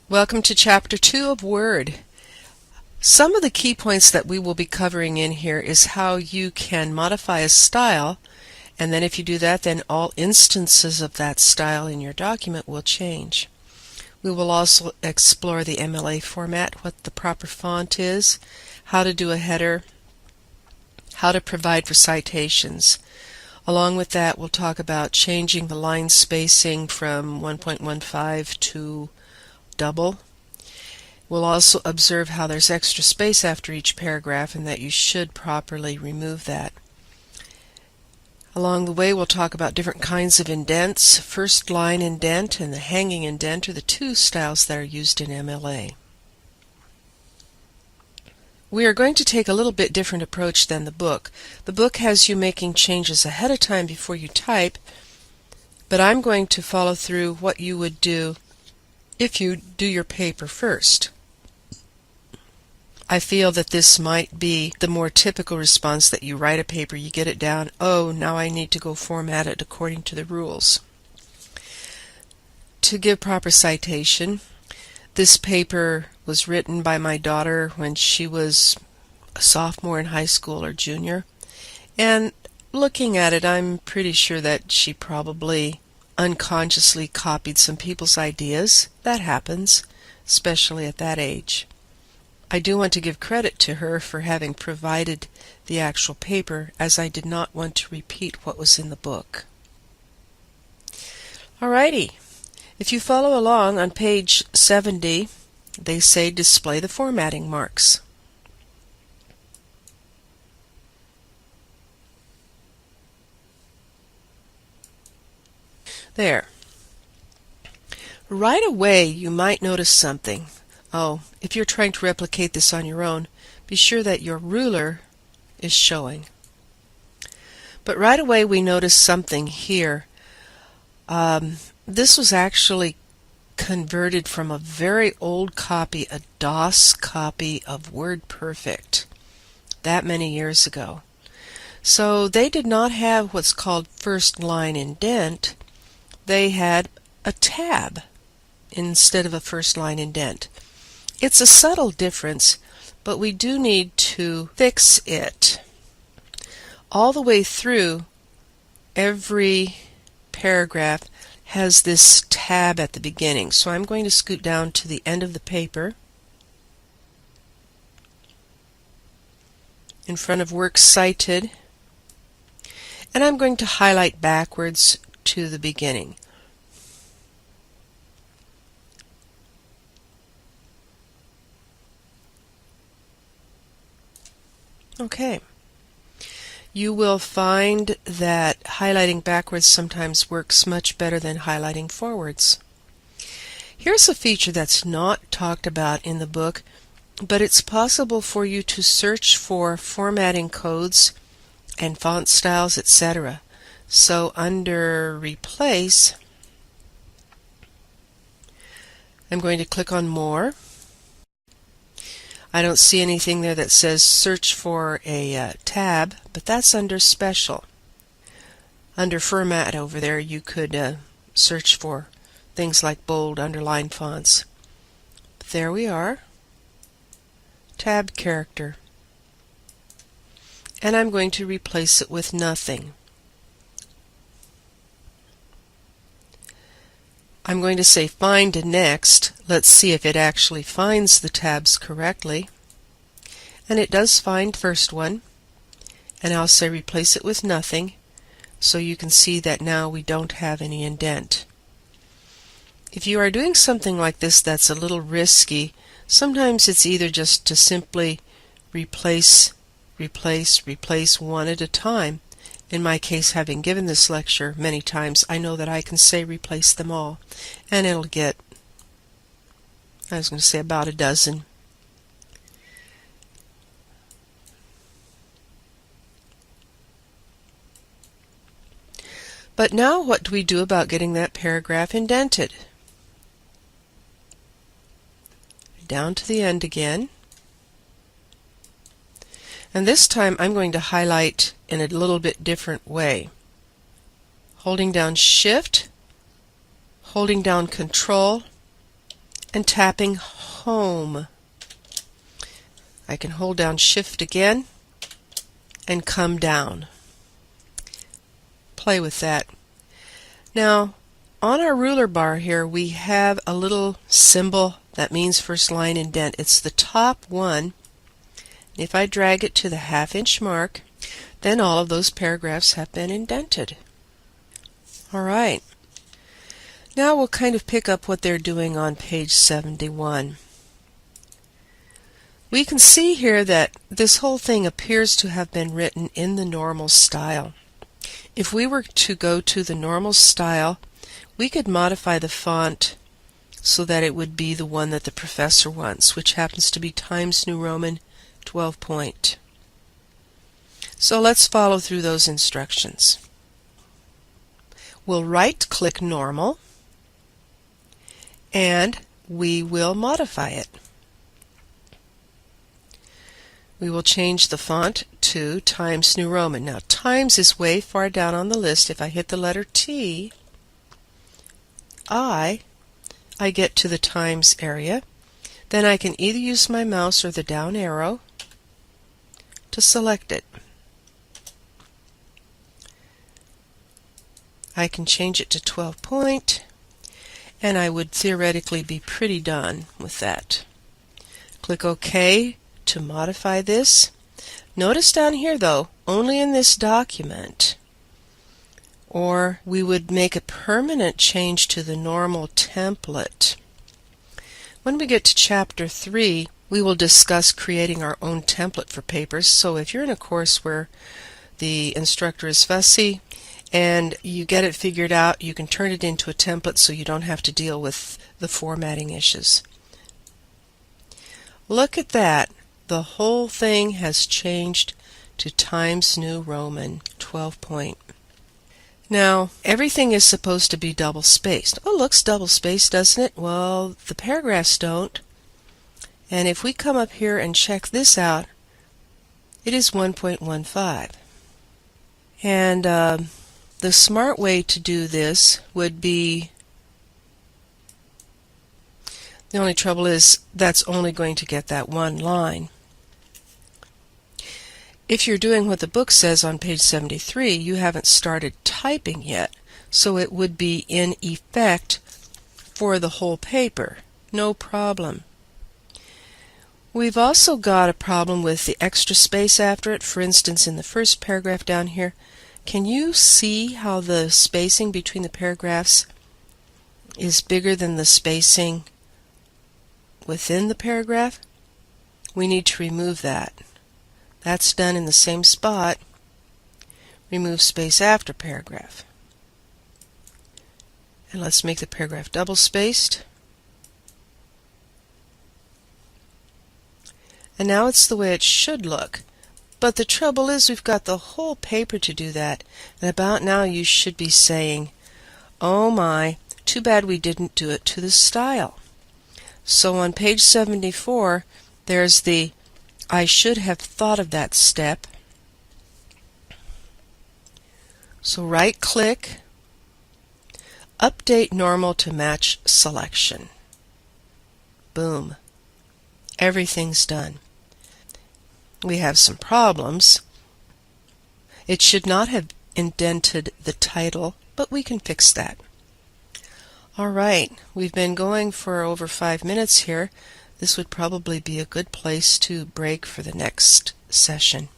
Welcome to Chapter 2 of Word. Some of the key points that we will be covering in here is how you can modify a style, and then if you do that, then all instances of that style in your document will change. We will also explore the MLA format, what the proper font is, how to do a header, how to provide for citations. Along with that, we'll talk about changing the line spacing from 1.15 to double. We'll also observe how there's extra space after each paragraph and that you should properly remove that. Along the way, we'll talk about different kinds of indents. First line indent and the hanging indent are the two styles that are used in MLA. We are going to take a little bit different approach than the book. The book has you making changes ahead of time before you type, but I'm going to follow through what you would do if you do your paper first. I feel that this might be the more typical response, that you write a paper, you get it down, oh, now I need to go format it according to the rules. To give proper citation, this paper was written by my daughter when she was a sophomore in high school or junior, and looking at it, I'm pretty sure that she probably unconsciously copied some people's ideas. That happens, especially at that age. I do want to give credit to her for having provided the actual paper, as I did not want to repeat what was in the book. Alrighty, if you follow along on page 70, they say display the formatting marks. There. Right away you might notice something. Oh, if you're trying to replicate this on your own, be sure that your ruler is showing. But right away we notice something here. This was actually converted from a very old copy, a DOS copy of WordPerfect, that many years ago. So they did not have what's called first line indent. They had a tab instead of a first line indent. It's a subtle difference, but we do need to fix it. All the way through, every paragraph has this tab at the beginning. So I'm going to scoot down to the end of the paper, in front of Works Cited, and I'm going to highlight backwards to the beginning. Okay. You will find that highlighting backwards sometimes works much better than highlighting forwards. Here's a feature that's not talked about in the book, but it's possible for you to search for formatting codes and font styles, etc. So under Replace, I'm going to click on More. I don't see anything there that says search for a tab, but that's under Special. Under Format over there, you could search for things like bold, underlined fonts. There we are. Tab character. And I'm going to replace it with nothing. I'm going to say Find Next. Let's see if it actually finds the tabs correctly. And it does find the first one. And I'll say Replace it with nothing, so you can see that now we don't have any indent. If you are doing something like this that's a little risky, sometimes it's either just to simply replace one at a time. In my case, having given this lecture many times, I know that I can say replace them all, and it'll get, I was going to say about a dozen. But now what do we do about getting that paragraph indented? Down to the end again. And this time I'm going to highlight in a little bit different way. Holding down Shift, holding down Control, and tapping Home. I can hold down Shift again and come down. Play with that. Now, on our ruler bar here, we have a little symbol that means first line indent. It's the top one. If I drag it to the half-inch mark, then all of those paragraphs have been indented. All right. Now we'll kind of pick up what they're doing on page 71. We can see here that this whole thing appears to have been written in the normal style. If we were to go to the normal style, we could modify the font so that it would be the one that the professor wants, which happens to be Times New Roman 12 point. So let's follow through those instructions. We'll right-click Normal, and we will modify it. We will change the font to Times New Roman. Now, Times is way far down on the list. If I hit the letter T, I get to the Times area. Then I can either use my mouse or the down arrow to select it. I can change it to 12 point, and I would theoretically be pretty done with that. Click OK to modify this. Notice down here though, only in this document, or we would make a permanent change to the normal template. When we get to chapter 3, we will discuss creating our own template for papers. So if you're in a course where the instructor is fussy and you get it figured out, you can turn it into a template so you don't have to deal with the formatting issues. Look at that. The whole thing has changed to Times New Roman 12 point. Now, everything is supposed to be double spaced. Oh, looks double spaced, doesn't it? Well, the paragraphs don't. And if we come up here and check this out, it is 1.15. And the smart way to do this would be, the only trouble is that's only going to get that one line. If you're doing what the book says on page 73, you haven't started typing yet, so it would be in effect for the whole paper. No problem. We've also got a problem with the extra space after it. For instance, in the first paragraph down here, can you see how the spacing between the paragraphs is bigger than the spacing within the paragraph? We need to remove that. That's done in the same spot. Remove space after paragraph. And let's make the paragraph double spaced. And now it's the way it should look. But the trouble is we've got the whole paper to do that. And about now you should be saying, oh my, too bad we didn't do it to the style. So on page 74, there's the I should have thought of that step. So right click, update normal to match selection. Boom. Everything's done. We have some problems. It should not have indented the title, but we can fix that. All right, we've been going for over 5 minutes here. This would probably be a good place to break for the next session.